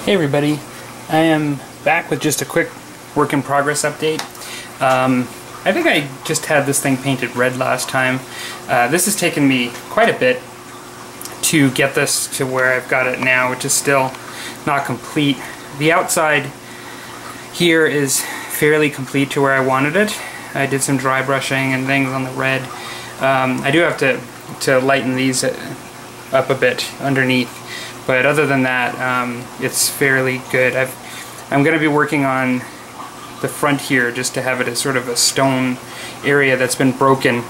Hey everybody, I am back with just a quick work in progress update. I think I just had this thing painted red last time. This has taken me quite a bit to get this to where I've got it now, which is still not complete. The outside here is fairly complete to where I wanted it. I did some dry brushing and things on the red. I do have to lighten these up a bit underneath. But other than that, it's fairly good. I'm going to be working on the front here just to have it as sort of a stone area that's been broken.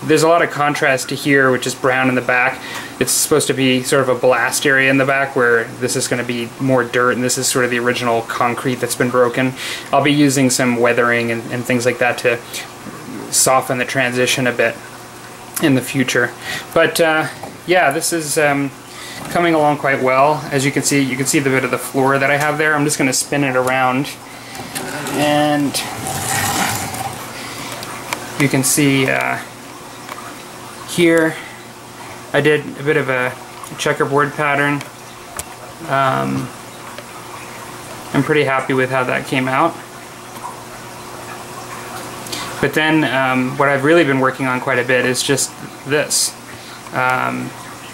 There's a lot of contrast to here, which is brown in the back. It's supposed to be sort of a blast area in the back where this is going to be more dirt, and this is sort of the original concrete that's been broken. I'll be using some weathering and things like that to soften the transition a bit in the future. But yeah, this is coming along quite well. As you can see the bit of the floor that I have there. I'm just going to spin it around, and you can see here I did a bit of a checkerboard pattern. I'm pretty happy with how that came out. But then what I've really been working on quite a bit is just this.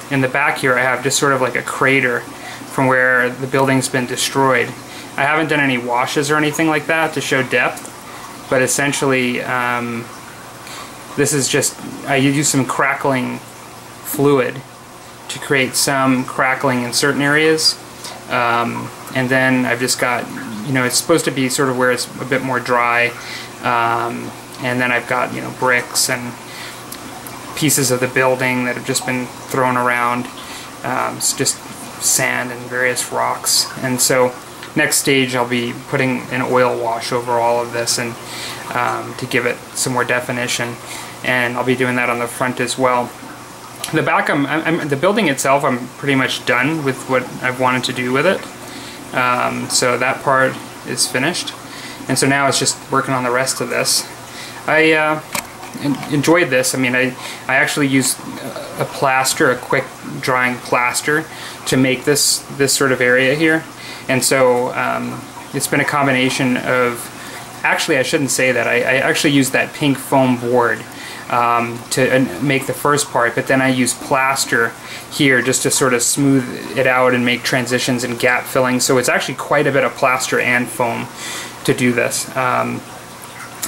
In the back here I have just sort of like a crater from where the building's been destroyed. I haven't done any washes or anything like that to show depth, but essentially this is just, I use some crackling fluid to create some crackling in certain areas, and then I've just got, it's supposed to be sort of where it's a bit more dry, and then I've got, bricks and pieces of the building that have just been thrown around. It's just sand and various rocks. And so next stage I'll be putting an oil wash over all of this and to give it some more definition, and I'll be doing that on the front as well. The back, the building itself, I'm pretty much done with what I've wanted to do with it. So that part is finished, and so now it's just working on the rest of this. I enjoyed this. I mean, I actually used a plaster, a quick drying plaster, to make this sort of area here, and so it's been a combination of, actually I shouldn't say that, I actually used that pink foam board to make the first part, but then I used plaster here just to sort of smooth it out and make transitions and gap filling, so it's actually quite a bit of plaster and foam to do this. And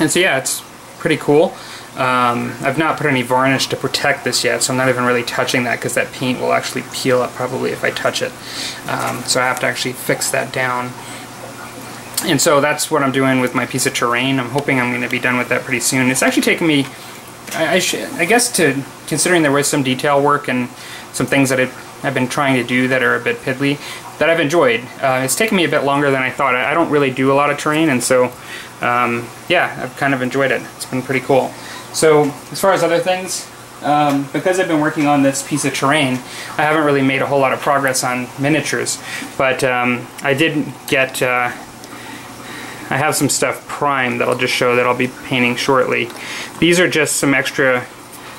so yeah, it's pretty cool. I've not put any varnish to protect this yet, so I'm not even really touching that because that paint will actually peel up probably if I touch it. So I have to actually fix that down. And so that's what I'm doing with my piece of terrain. I'm hoping I'm going to be done with that pretty soon. It's actually taken me, I guess, considering there was some detail work and some things that I've been trying to do that are a bit piddly, that I've enjoyed. It's taken me a bit longer than I thought. I don't really do a lot of terrain, and so yeah, I've kind of enjoyed it. It's been pretty cool. So as far as other things, because I've been working on this piece of terrain, I haven't really made a whole lot of progress on miniatures, but I did get, I have some stuff primed that I'll just show that I'll be painting shortly. These are just some extra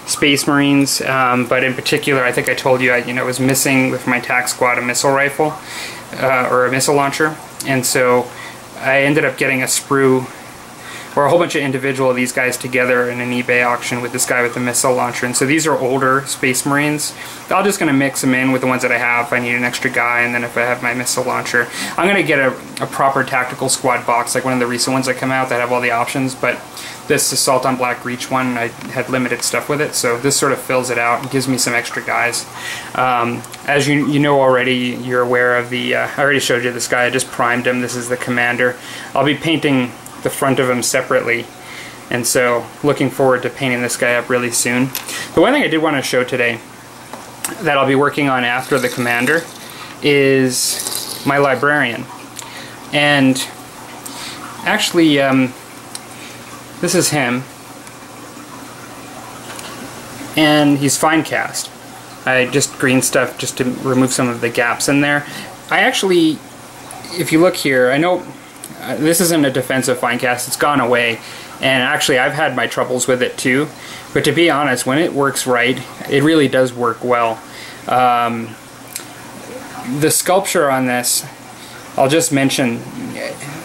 Space Marines, but in particular, I think I told you I was missing with my TAC squad a missile rifle, or a missile launcher, and so I ended up getting a sprue, or a whole bunch of individual of these guys together in an eBay auction with this guy with the missile launcher. And so these are older Space Marines. I'm just going to mix them in with the ones that I have if I need an extra guy, and then if I have my missile launcher. I'm going to get a proper tactical squad box, like one of the recent ones that come out that have all the options, but this Assault on Black Reach one, I had limited stuff with it, so this sort of fills it out and gives me some extra guys. As you know already, you're aware of the, I already showed you this guy, I just primed him. This is the commander. I'll be painting the front of him separately, and so looking forward to painting this guy up really soon. The one thing I did want to show today that I'll be working on after the commander is my librarian. And actually this is him, and he's fine cast. I just green stuff just to remove some of the gaps in there. I actually, if you look here, I know this isn't a defensive fine cast, it's gone away, and actually I've had my troubles with it too, but to be honest, when it works right, it really does work well. The sculpture on this I'll just mention,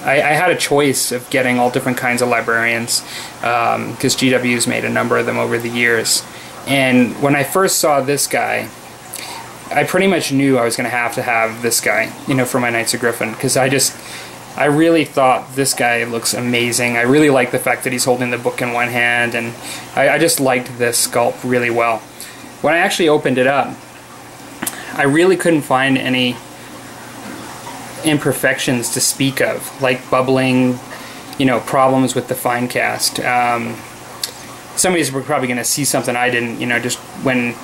I had a choice of getting all different kinds of librarians, because GW's made a number of them over the years. And when I first saw this guy, I pretty much knew I was going to have this guy, you know, for my Knights of Griffin, because I really thought this guy looks amazing. I really like the fact that he's holding the book in one hand, and I just liked this sculpt really well. When I actually opened it up, I really couldn't find any imperfections to speak of, like bubbling, you know, problems with the fine cast. Somebody's probably going to see something I didn't, you know, just when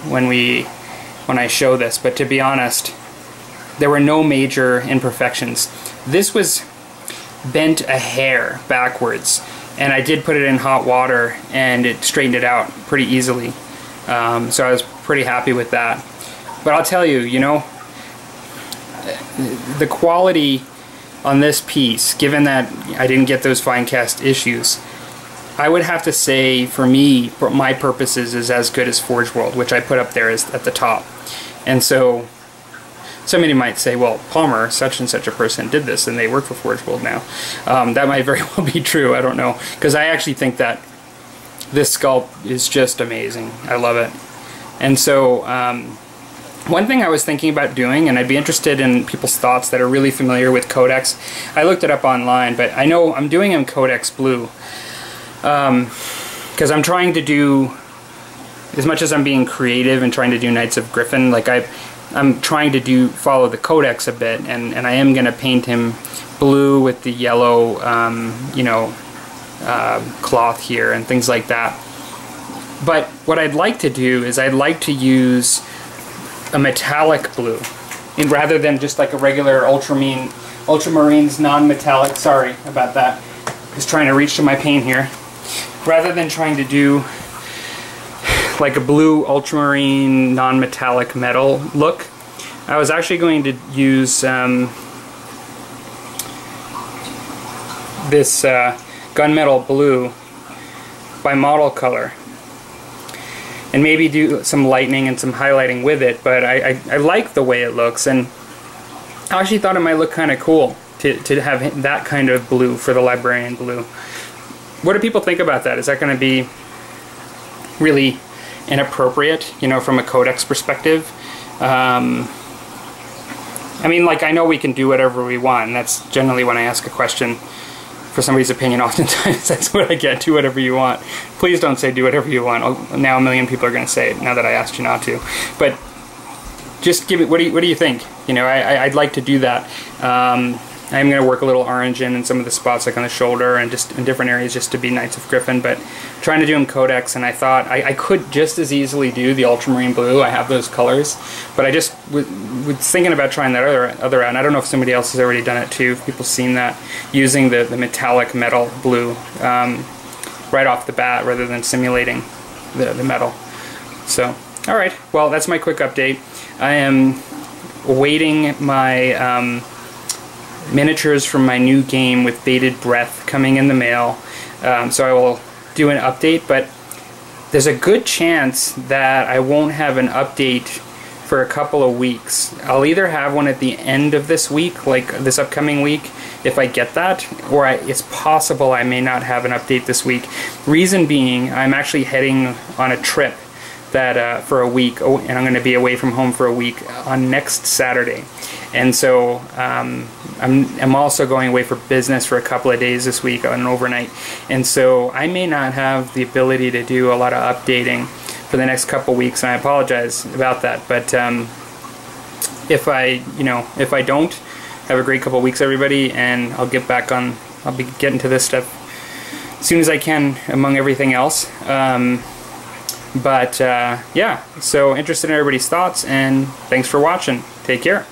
I show this, but to be honest, there were no major imperfections. This was bent a hair backwards, and I did put it in hot water and it straightened it out pretty easily, so I was pretty happy with that. But I'll tell you, you know, the quality on this piece, given that I didn't get those fine cast issues, I would have to say, for me, for my purposes, is as good as Forge World, which I put up there as at the top. And so somebody might say, well, Palmer, such and such a person, did this and they work for Forge World now. That might very well be true, I don't know, because I actually think that this sculpt is just amazing. I love it. And so one thing I was thinking about doing, and I'd be interested in people's thoughts that are really familiar with Codex. I looked it up online, but I know I'm doing in Codex Blue, because I'm trying to do, as much as I'm being creative and trying to do Knights of Griffin, like I'm trying to follow the Codex a bit, and I am going to paint him blue with the yellow, you know, cloth here and things like that. But what I'd like to do is I'd like to use a metallic blue, rather than just like a regular Ultramarines non-metallic. Sorry about that. Just trying to reach to my paint here. Rather than trying to do like a blue ultramarine non-metallic metal look, I was actually going to use this gunmetal blue by Model Color, and maybe do some lightning and some highlighting with it. But I like the way it looks, and I actually thought it might look kind of cool to have that kind of blue for the Librarian blue. What do people think about that? Is that going to be really inappropriate, you know, from a Codex perspective? I mean, like, I know we can do whatever we want, and that's generally when I ask a question for somebody's opinion, oftentimes that's what I get: do whatever you want. Please don't say do whatever you want. Now a million people are going to say it, now that I asked you not to. But just give it, what do you think? You know, I'd like to do that. I'm going to work a little orange in some of the spots, like on the shoulder and just in different areas, just to be Knights of Griffin, but trying to do them Codex, and I thought I could just as easily do the ultramarine blue. I have those colors, but I just was thinking about trying that other out, and I don't know if somebody else has already done it too, if people seen that, using the metallic metal blue right off the bat rather than simulating the metal. So, alright, well, that's my quick update. I am awaiting my miniatures from my new game with Bated Breath coming in the mail, so I will do an update, but there's a good chance that I won't have an update for a couple of weeks. I'll either have one at the end of this week, like this upcoming week, if I get that, or it's possible I may not have an update this week. Reason being, I'm actually heading on a trip that for a week, and I'm going to be away from home for a week on next Saturday. And so I'm also going away for business for a couple of days this week on an overnight, and so I may not have the ability to do a lot of updating for the next couple weeks, and I apologize about that. But if I don't, have a great couple of weeks, everybody, and I'll get back on. I'll be getting to this stuff as soon as I can, among everything else. Yeah, so interested in everybody's thoughts, and thanks for watching. Take care.